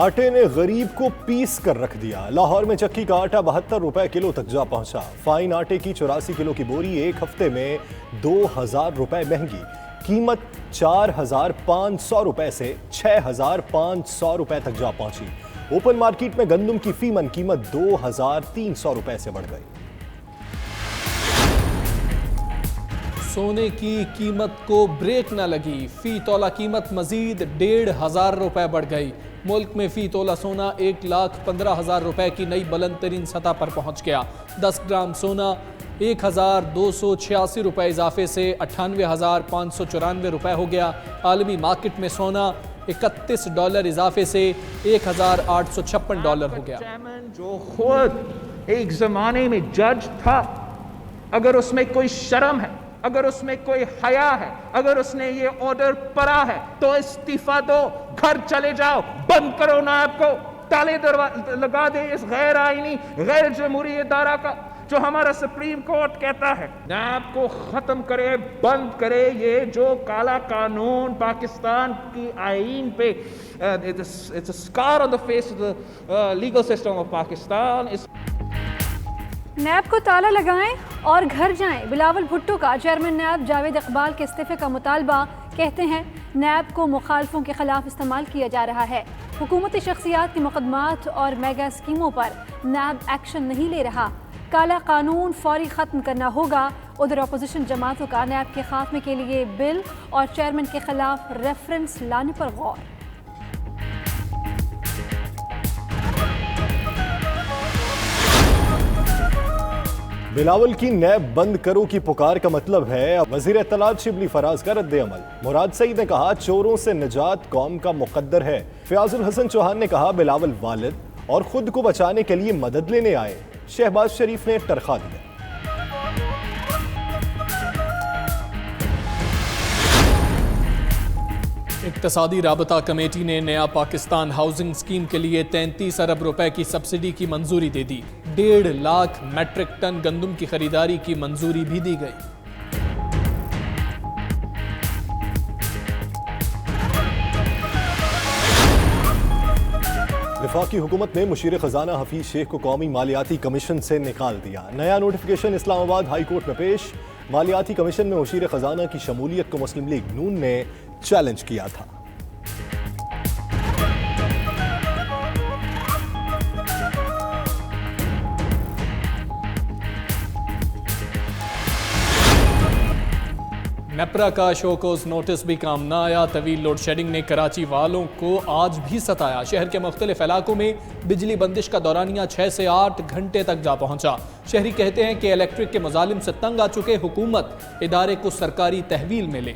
آٹے نے غریب کو پیس کر رکھ دیا۔ لاہور میں چکی کا آٹا 72 روپے کلو تک جا پہنچا۔ فائن آٹے کی 84 کلو کی بوری ایک ہفتے میں 2000 روپے مہنگی، قیمت 4500 روپے سے 6500 روپے تک جا پہنچی۔ اوپن مارکیٹ میں گندم کی فی من قیمت 2300 روپے سے بڑھ گئی۔ سونے کی قیمت کو بریک نہ لگی، فی تولہ قیمت مزید 1500 روپے بڑھ گئی۔ ملک میں فی تولہ سونا 1,15,000 روپے کی نئی بلند ترین سطح پر پہنچ گیا۔ 10 گرام سونا 1286 روپے اضافے سے 98,594 روپے ہو گیا۔ عالمی مارکیٹ میں سونا $31 اضافے سے $1,856 ہو گیا۔ جو خود ایک زمانے میں جج تھا، اگر اس میں کوئی شرم ہے، اگر اس میں کوئی حیا ہے، اگر اس نے یہ آرڈر پڑھا ہے تو استعفیٰ دو، گھر چلے جاؤ، بند کرو نائب کو، تالے لگا دے اس غیر آئینی غیر جمہوری ادارہ کا جو ہمارا سپریم کورٹ کہتا ہے نائب کو ختم کرے، بند کرے۔ یہ جو کالا قانون پاکستان کی آئین پہ it's a scar on the face of the legal system of Pakistan. NAB کو تالا لگائیں اور گھر جائیں، بلاول بھٹو کا چیئرمین نیب جاوید اقبال کے استعفے کا مطالبہ۔ کہتے ہیں نیب کو مخالفوں کے خلاف استعمال کیا جا رہا ہے۔ حکومتی شخصیات کی مقدمات اور میگا اسکیموں پر نیب ایکشن نہیں لے رہا۔ کالا قانون فوری ختم کرنا ہوگا۔ ادھر اپوزیشن جماعتوں کا نیب کے خاتمے کے لیے بل اور چیئرمین کے خلاف ریفرنس لانے پر غور۔ بلاول کی نیب بند کرو کی پکار کا مطلب ہے وزیر اطلاعات شبلی فراز کا رد عمل۔ مراد سعید نے کہا چوروں سے نجات قوم کا مقدر ہے۔ فیاض الحسن چوہان نے کہا بلاول والد اور خود کو بچانے کے لیے مدد لینے آئے۔ شہباز شریف نے ٹرخا دیا۔ اقتصادی رابطہ کمیٹی نے نیا پاکستان ہاؤسنگ اسکیم کے لیے 33 ارب روپے کی سبسڈی کی منظوری دے دی۔ 1.5 لاکھ میٹرک ٹن گندم کی خریداری کی منظوری بھی دی گئی۔ وفاقی حکومت نے مشیر خزانہ حفیظ شیخ کو قومی مالیاتی کمیشن سے نکال دیا۔ نیا نوٹیفیکیشن اسلام آباد ہائی کورٹ میں پیش۔ مالیاتی کمیشن میں مشیر خزانہ کی شمولیت کو مسلم لیگ نون نے چیلنج کیا تھا۔ نیپرا کا شوکوز نوٹس بھی کام نہ آیا۔ طویل لوڈ شیڈنگ نے کراچی والوں کو آج بھی ستایا۔ شہر کے مختلف علاقوں میں بجلی بندش کا دورانیہ 6 سے 8 گھنٹے تک جا پہنچا۔ شہری کہتے ہیں کہ الیکٹرک کے مظالم سے تنگ آ چکے، حکومت ادارے کو سرکاری تحویل میں لے۔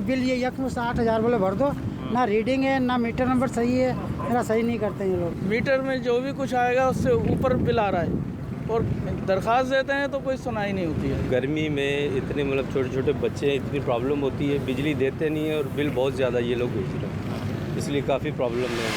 بل یہ یکم 60,000 بولے بھر دو، نہ ریڈنگ ہے نہ میٹر نمبر صحیح ہے، میرا صحیح نہیں کرتے ہیں یہ لوگ۔ میٹر میں جو بھی کچھ آئے گا اس سے اوپر بل آ رہا ہے اور درخواست دیتے ہیں تو کوئی سنائی نہیں ہوتی ہے۔ گرمی میں اتنے چھوٹے چھوٹے بچے ہیں، اتنی پرابلم ہوتی ہے، بجلی دیتے نہیں ہیں اور بل بہت زیادہ یہ لوگ بھیج رہے ہیں، اس لیے کافی پرابلم ہے۔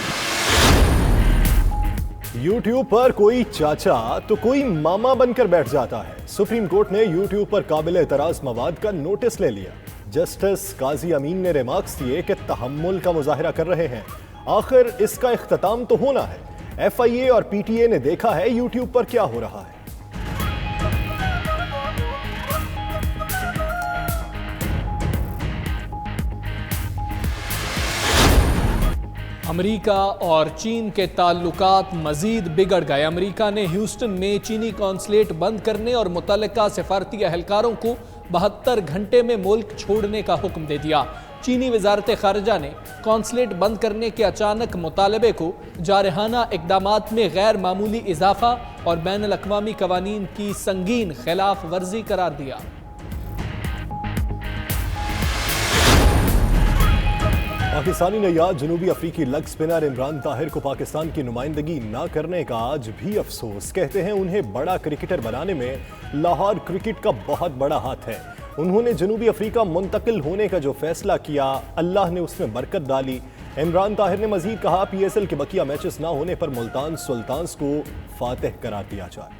یوٹیوب پر کوئی چاچا تو کوئی ماما بن کر بیٹھ جاتا ہے۔ سپریم کورٹ نے یوٹیوب پر قابل اعتراض مواد کا نوٹس لے لیا۔ جسٹس قاضی امین نے ریمارکس دیے کہ تحمل کا مظاہرہ کر رہے ہیں، آخر اس کا اختتام تو ہونا ہے۔ ایف آئی اے اور پی ٹی اے نے دیکھا ہے یوٹیوب پر کیا ہو رہا ہے۔ امریکا اور چین کے تعلقات مزید بگڑ گئے۔ امریکا نے ہیوسٹن میں چینی قونصلیٹ بند کرنے اور متعلقہ سفارتی اہلکاروں کو 72 گھنٹے میں ملک چھوڑنے کا حکم دے دیا۔ چینی وزارت خارجہ نے قونصلیٹ بند کرنے کے اچانک مطالبے کو جارحانہ اقدامات میں غیر معمولی اضافہ اور بین الاقوامی قوانین کی سنگین خلاف ورزی قرار دیا۔ پاکستانی نیاد جنوبی افریقی لیگ سپنر عمران طاہر کو پاکستان کی نمائندگی نہ کرنے کا آج بھی افسوس۔ کہتے ہیں انہیں بڑا کرکٹر بنانے میں لاہور کرکٹ کا بہت بڑا ہاتھ ہے۔ انہوں نے جنوبی افریقہ منتقل ہونے کا جو فیصلہ کیا، اللہ نے اس میں برکت ڈالی۔ عمران طاہر نے مزید کہا پی ایس ایل کے بقیہ میچز نہ ہونے پر ملتان سلطانز کو فاتح قرار دیا جائے۔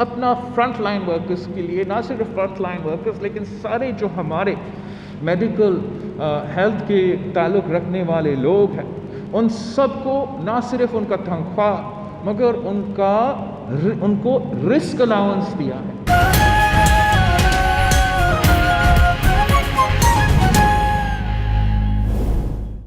اپنا فرنٹ لائن ورکرز کے لیے، نہ صرف فرنٹ لائن ورکرز لیکن سارے جو ہمارے میڈیکل ہیلتھ کے تعلق رکھنے والے لوگ ہیں، ان سب کو نہ صرف ان کا تنخواہ مگر ان کو رسک الاؤنس دیا ہے۔